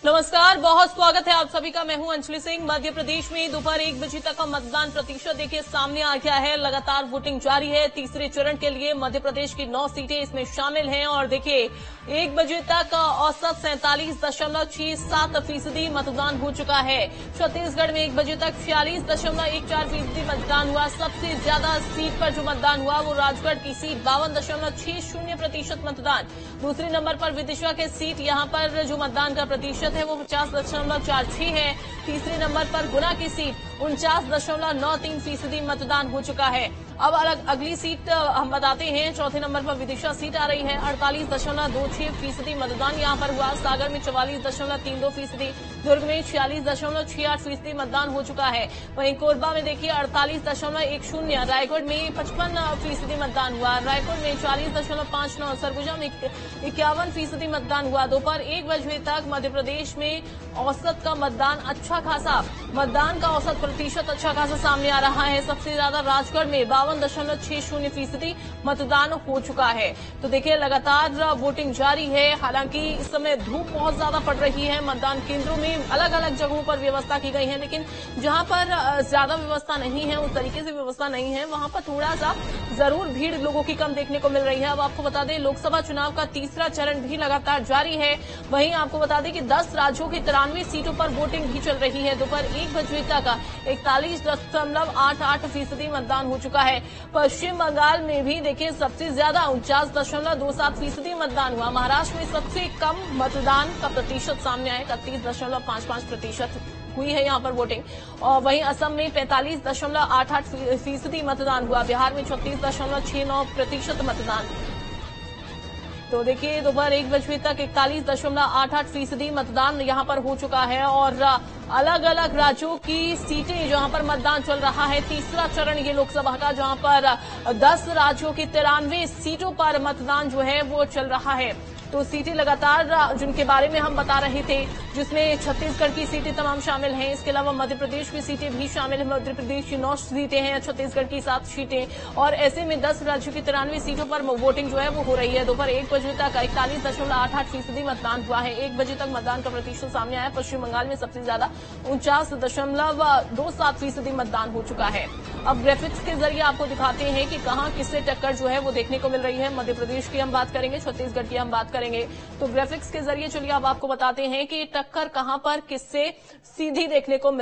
नमस्कार, बहुत स्वागत है आप सभी का। मैं हूं अंजलि सिंह। मध्य प्रदेश में दोपहर 1 बजे तक का मतदान प्रतिशत देखिए सामने आ गया है। लगातार वोटिंग जारी है। तीसरे चरण के लिए मध्य प्रदेश की 9 सीटें इसमें शामिल हैं और देखिए 1 बजे तक औसत 47.67% मतदान हो चुका है। छत्तीसगढ़ में 1 बजे तक 46.14% मतदान हुआ। सबसे ज्यादा सीट पर जो मतदान हुआ वो राजगढ़ की सीट 52.60% मतदान। दूसरे नंबर पर विदिशा की सीट, यहां पर जो मतदान का प्रतिशत है वो 50.46 है। तीसरे नंबर पर गुना की सीट 49.93% मतदान हो चुका है। अब अगली सीट हम बताते हैं। चौथे नंबर पर विदिशा सीट आ रही है। 48.26% मतदान यहां पर हुआ। सागर में 44.32%, दुर्ग में 46.68% मतदान हो चुका है। वहीं कोरबा में देखिए 48.10, रायगढ़ में 55% मतदान हुआ। रायपुर में 40.59, सरगुजा में 51% मतदान हुआ। दोपहर 1 बजे तक मध्य प्रदेश में औसत का मतदान अच्छा खासा, मतदान का औसत प्रतिशत अच्छा खासा सामने आ रहा है। सबसे ज्यादा राजगढ़ में 52.60% मतदान हो चुका है। तो देखिए लगातार वोटिंग जारी है। हालांकि इस समय धूप बहुत ज्यादा पड़ रही है। मतदान केंद्रों में अलग अलग जगहों पर व्यवस्था की गई है, लेकिन जहां पर ज्यादा व्यवस्था नहीं है, उस तरीके से व्यवस्था नहीं है, वहां पर थोड़ा सा जरूर भीड़ लोगों की कम देखने को मिल रही है। अब आपको बता दें लोकसभा चुनाव का तीसरा चरण भी लगातार जारी है। वहीं आपको बता दें कि 10 राज्यों की 93 सीटों पर वोटिंग भी चल रही है। दोपहर 1 बजे तक 41.88% मतदान हो चुका है। पश्चिम बंगाल में भी देखिए सबसे ज्यादा 49.27% मतदान हुआ। महाराष्ट्र में सबसे कम मतदान का प्रतिशत सामने आया, 31.55% हुई है यहां पर वोटिंग। और वहीं असम में 45.88% मतदान हुआ। बिहार में 36.69% मतदान। तो देखिए दोपहर 1 बजे तक 41.88% मतदान यहां पर हो चुका है। और अलग अलग राज्यों की सीटें जहां पर मतदान चल रहा है। तीसरा चरण ये लोकसभा का, जहां पर 10 राज्यों की 93 सीटों पर मतदान जो है वो चल रहा है। तो सीटें लगातार जिनके बारे में हम बता रहे थे, जिसमें छत्तीसगढ़ की सीटें तमाम शामिल हैं। इसके अलावा मध्य प्रदेश की सीटें भी शामिल हैं। मध्य प्रदेश की 9 सीटें हैं, छत्तीसगढ़ की 7 सीटें, और ऐसे में 10 राज्यों की 93 सीटों पर वोटिंग जो है वो हो रही है। दोपहर 1 बजे तक 41.88% मतदान हुआ है। 1 बजे तक मतदान का प्रतिशत सामने आया। पश्चिम बंगाल में सबसे ज्यादा 49.27% मतदान हो चुका है। अब ग्राफिक्स के जरिए आपको दिखाते हैं कि कहां किससे टक्कर जो है वो देखने को मिल रही है। मध्य प्रदेश की हम बात करेंगे, छत्तीसगढ़ की हम बात करेंगे। तो ग्राफिक्स के जरिए चलिए अब आपको बताते हैं कि टक्कर कहां पर किससे सीधी देखने को मिल